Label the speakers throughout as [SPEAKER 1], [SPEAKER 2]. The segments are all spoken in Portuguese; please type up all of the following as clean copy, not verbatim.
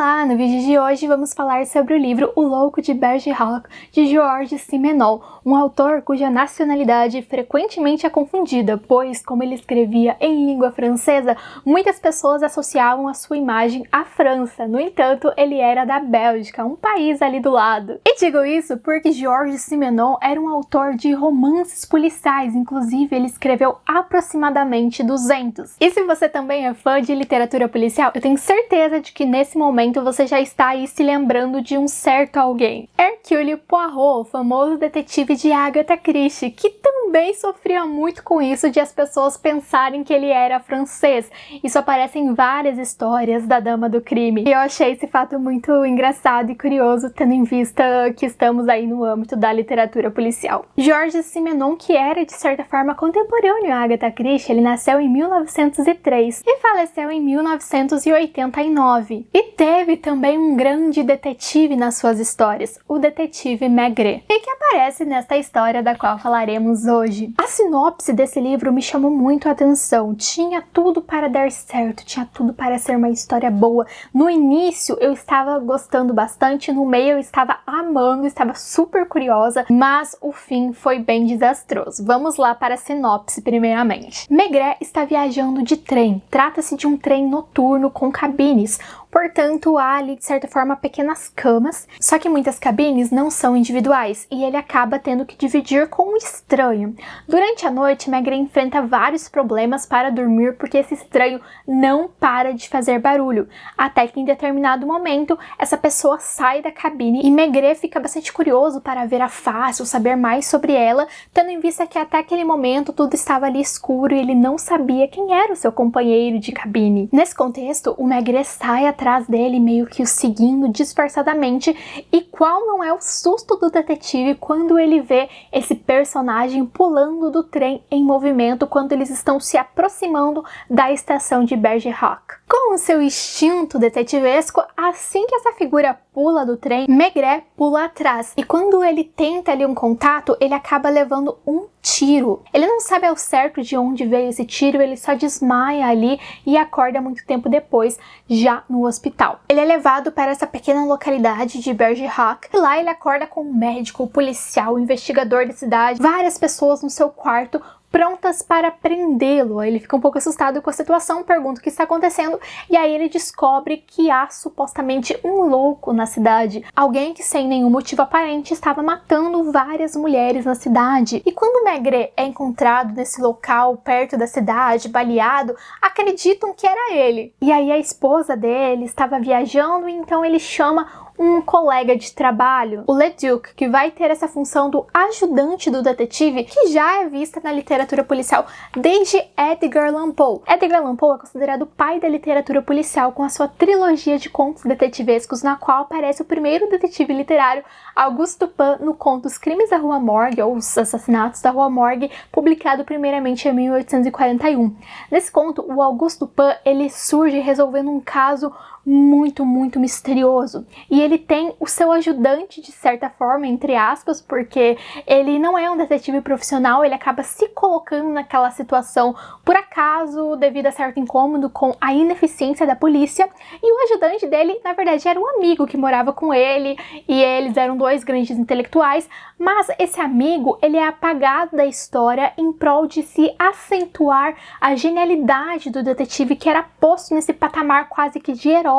[SPEAKER 1] Olá! No vídeo de hoje vamos falar sobre o livro O Louco de Bergerac, de Georges Simenon, um autor cuja nacionalidade frequentemente é confundida, pois, como ele escrevia em língua francesa, muitas pessoas associavam a sua imagem à França. No entanto, ele era da Bélgica, um país ali do lado. E digo isso porque Georges Simenon era um autor de romances policiais, inclusive ele escreveu aproximadamente 200. E se você também é fã de literatura policial, eu tenho certeza de que nesse momento você já está aí se lembrando de um certo alguém. Hercule Poirot, o famoso detetive de Agatha Christie, que também sofria muito com isso de as pessoas pensarem que ele era francês. Isso aparece em várias histórias da Dama do Crime. E eu achei esse fato muito engraçado e curioso, tendo em vista que estamos aí no âmbito da literatura policial. Georges Simenon, que era de certa forma contemporâneo a Agatha Christie, ele nasceu em 1903 e faleceu em 1989. E teve também um grande detetive nas suas histórias, o detetive Maigret, e que aparece nesta história da qual falaremos hoje. A sinopse desse livro me chamou muito a atenção. Tinha tudo para dar certo, tinha tudo para ser uma história boa. No início eu estava gostando bastante, no meio eu estava amando, estava super curiosa, mas o fim foi bem desastroso. Vamos lá para a sinopse primeiramente. Maigret está viajando de trem. Trata-se de um trem noturno com cabines. Portanto, há ali, de certa forma, pequenas camas, só que muitas cabines não são individuais, e ele acaba tendo que dividir com um estranho. Durante a noite, Maigret enfrenta vários problemas para dormir, porque esse estranho não para de fazer barulho, até que em determinado momento, essa pessoa sai da cabine, e Maigret fica bastante curioso para ver a face, ou saber mais sobre ela, tendo em vista que até aquele momento tudo estava ali escuro, e ele não sabia quem era o seu companheiro de cabine. Nesse contexto, o Maigret sai atrás dele, meio que o seguindo disfarçadamente, e qual não é o susto do detetive quando ele vê esse personagem pulando do trem em movimento quando eles estão se aproximando da estação de Bergerac. Com o seu instinto detetivesco, assim que essa figura pula do trem, Maigret pula atrás, e quando ele tenta ali um contato, ele acaba levando um tiro. Ele não sabe ao certo de onde veio esse tiro, ele só desmaia ali e acorda muito tempo depois, já no hospital. Ele é levado para essa pequena localidade de Bergerac, e lá ele acorda com um médico, um policial, um investigador da cidade, várias pessoas no seu quarto, prontas para prendê-lo. Ele fica um pouco assustado com a situação, pergunta o que está acontecendo, e aí ele descobre que há supostamente um louco na cidade. Alguém que sem nenhum motivo aparente estava matando várias mulheres na cidade. E quando Maigret é encontrado nesse local perto da cidade, baleado, acreditam que era ele. E aí a esposa dele estava viajando, então ele chama um colega de trabalho, o Leduc, que vai ter essa função do ajudante do detetive, que já é vista na literatura policial desde Edgar Allan Poe. Edgar Allan Poe é considerado o pai da literatura policial, com a sua trilogia de contos detetivescos, na qual aparece o primeiro detetive literário, Auguste Dupin, no conto Os Crimes da Rua Morgue, ou Os Assassinatos da Rua Morgue, publicado primeiramente em 1841. Nesse conto, o Auguste Dupin, ele surge resolvendo um caso muito misterioso, e ele tem o seu ajudante de certa forma, entre aspas, porque ele não é um detetive profissional, ele acaba se colocando naquela situação por acaso, devido a certo incômodo com a ineficiência da polícia, e o ajudante dele, na verdade, era um amigo que morava com ele, e eles eram dois grandes intelectuais, mas esse amigo, ele é apagado da história em prol de se acentuar a genialidade do detetive, que era posto nesse patamar quase que de herói,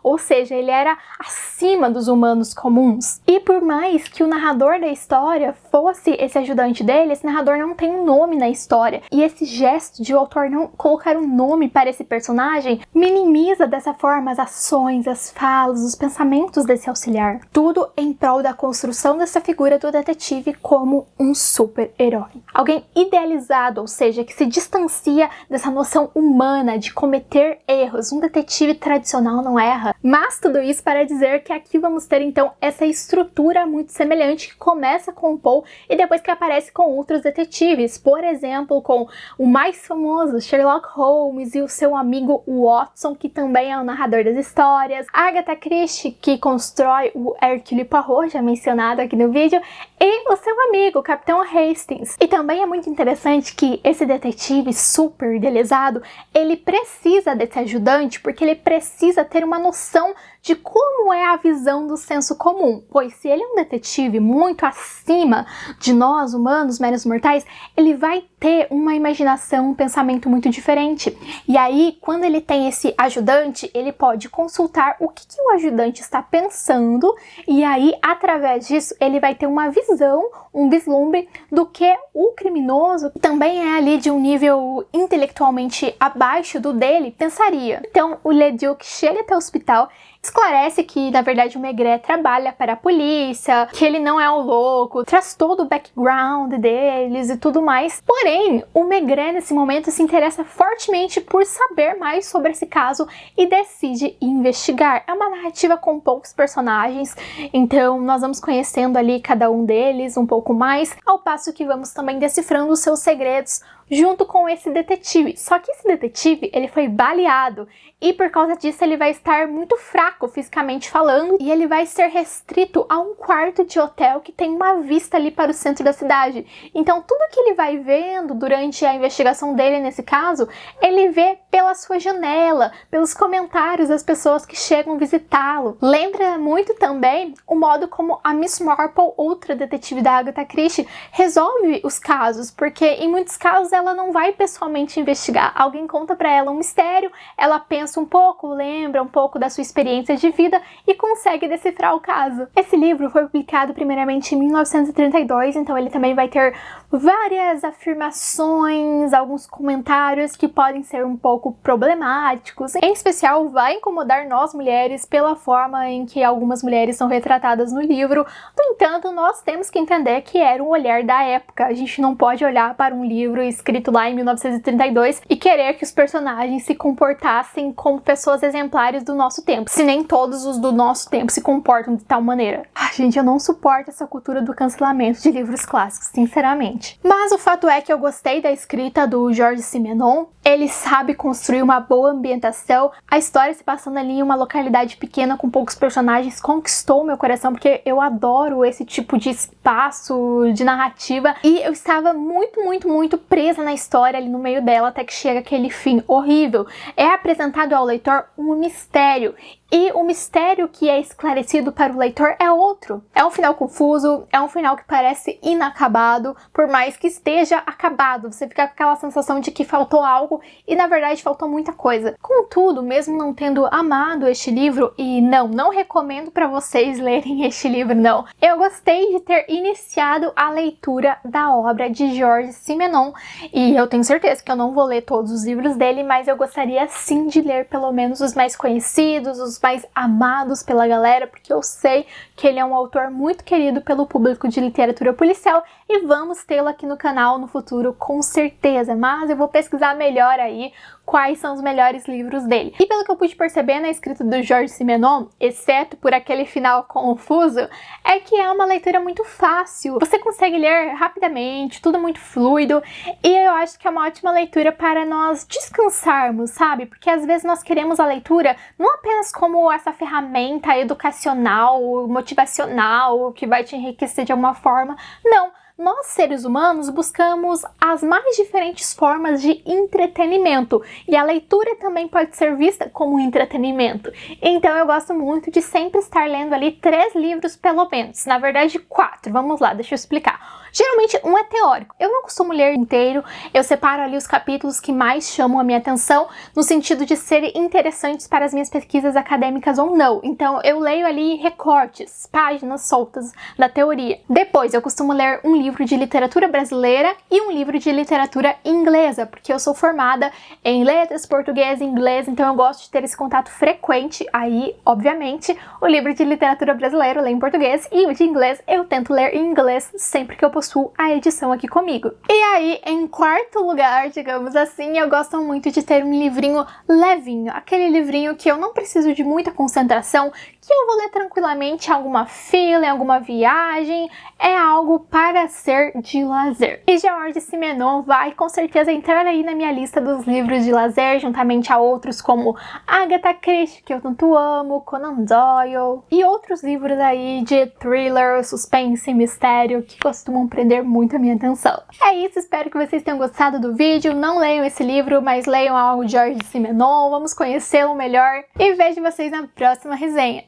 [SPEAKER 1] ou seja, ele era acima dos humanos comuns. E por mais que o narrador da história fosse esse ajudante dele, esse narrador não tem um nome na história, e esse gesto de o autor não colocar um nome para esse personagem minimiza dessa forma as ações, as falas, os pensamentos desse auxiliar. Tudo em prol da construção dessa figura do detetive como um super-herói. Alguém idealizado, ou seja, que se distancia dessa noção humana de cometer erros. Um detetive tradicional não erra, mas tudo isso para dizer que aqui vamos ter então essa estrutura muito semelhante que começa com o Poe e depois que aparece com outros detetives, por exemplo, com o mais famoso Sherlock Holmes e o seu amigo Watson, que também é o narrador das histórias, Agatha Christie, que constrói o Hercule Poirot, já mencionado aqui no vídeo, e o seu amigo, o Capitão Hastings. E também é muito interessante que esse detetive super idealizado, ele precisa desse ajudante porque ele precisa ter uma noção de como é a visão do senso comum, pois se ele é um detetive muito acima de nós, humanos, meros mortais, ele vai ter uma imaginação, um pensamento muito diferente. E aí, quando ele tem esse ajudante, ele pode consultar o que o ajudante está pensando, e aí, através disso, ele vai ter uma visão, um vislumbre do que o criminoso, que também é ali de um nível intelectualmente abaixo do dele, pensaria. Então, o Leduc chega até o hospital, esclarece que, na verdade, o Maigret trabalha para a polícia, que ele não é o louco, traz todo o background deles e tudo mais. Porém, o Maigret, nesse momento, se interessa fortemente por saber mais sobre esse caso e decide investigar. É uma narrativa com poucos personagens, então nós vamos conhecendo ali cada um deles um pouco mais, ao passo que vamos também decifrando os seus segredos junto com esse detetive. Só que esse detetive, ele foi baleado e por causa disso ele vai estar muito fraco fisicamente falando e ele vai ser restrito a um quarto de hotel que tem uma vista ali para o centro da cidade. Então tudo que ele vai vendo durante a investigação dele nesse caso, ele vê pela sua janela, pelos comentários das pessoas que chegam visitá-lo. Lembra muito também o modo como a Miss Marple, outra detetive da Agatha Christie, resolve os casos, porque em muitos casos ela não vai pessoalmente investigar. Alguém conta pra ela um mistério, ela pensa um pouco, lembra um pouco da sua experiência de vida e consegue decifrar o caso. Esse livro foi publicado primeiramente em 1932, então ele também vai ter várias afirmações, alguns comentários que podem ser um pouco problemáticos. Em especial, vai incomodar nós mulheres pela forma em que algumas mulheres são retratadas no livro. No entanto, nós temos que entender que era um olhar da época. A gente não pode olhar para um livro escrito lá em 1932 e querer que os personagens se comportassem como pessoas exemplares do nosso tempo, se nem todos os do nosso tempo se comportam de tal maneira. Gente, eu não suporto essa cultura do cancelamento de livros clássicos, sinceramente. Mas o fato é que eu gostei da escrita do Georges Simenon. Ele sabe construir uma boa ambientação. A história se passando ali em uma localidade pequena com poucos personagens conquistou meu coração, porque eu adoro esse tipo de espaço, de narrativa. E eu estava muito presa na história ali no meio dela até que chega aquele fim horrível. É apresentado ao leitor um mistério. E o mistério que é esclarecido para o leitor é outro. É um final confuso, é um final que parece inacabado, por mais que esteja acabado. Você fica com aquela sensação de que faltou algo e na verdade faltou muita coisa. Contudo, mesmo não tendo amado este livro, e não recomendo para vocês lerem este livro, não. Eu gostei de ter iniciado a leitura da obra de Georges Simenon e eu tenho certeza que eu não vou ler todos os livros dele, mas eu gostaria sim de ler pelo menos os mais conhecidos, os mais amados pela galera, porque eu sei que ele é um autor muito querido pelo público de literatura policial e vamos tê-lo aqui no canal no futuro com certeza, mas eu vou pesquisar melhor aí quais são os melhores livros dele. E pelo que eu pude perceber na escrita do Georges Simenon, exceto por aquele final confuso, é que é uma leitura muito fácil. Você consegue ler rapidamente, tudo muito fluido, e eu acho que é uma ótima leitura para nós descansarmos, sabe? Porque às vezes nós queremos a leitura não apenas como essa ferramenta educacional, motivacional, que vai te enriquecer de alguma forma, não. Nós, seres humanos, buscamos as mais diferentes formas de entretenimento e a leitura também pode ser vista como entretenimento. Então eu gosto muito de sempre estar lendo ali 3 livros pelo menos, na verdade 4, vamos lá, deixa eu explicar. Geralmente um é teórico, eu não costumo ler inteiro, eu separo ali os capítulos que mais chamam a minha atenção no sentido de serem interessantes para as minhas pesquisas acadêmicas ou não. Então eu leio ali recortes, páginas soltas da teoria. Depois eu costumo ler um livro de literatura brasileira e um livro de literatura inglesa, porque eu sou formada em letras, português e inglês, então eu gosto de ter esse contato frequente. Aí, obviamente, o livro de literatura brasileira eu leio em português e o de inglês eu tento ler em inglês sempre que eu possuo a edição aqui comigo. E aí, em quarto lugar, digamos assim, eu gosto muito de ter um livrinho levinho, aquele livrinho que eu não preciso de muita concentração, que eu vou ler tranquilamente em alguma fila, em alguma viagem, é algo para ser de lazer. E Georges Simenon vai com certeza entrar aí na minha lista dos livros de lazer, juntamente a outros como Agatha Christie, que eu tanto amo, Conan Doyle, e outros livros aí de thriller, suspense e mistério que costumam prender muito a minha atenção. É isso, espero que vocês tenham gostado do vídeo. Não leiam esse livro, mas leiam algo de Georges Simenon, vamos conhecê-lo melhor e vejo vocês na próxima resenha.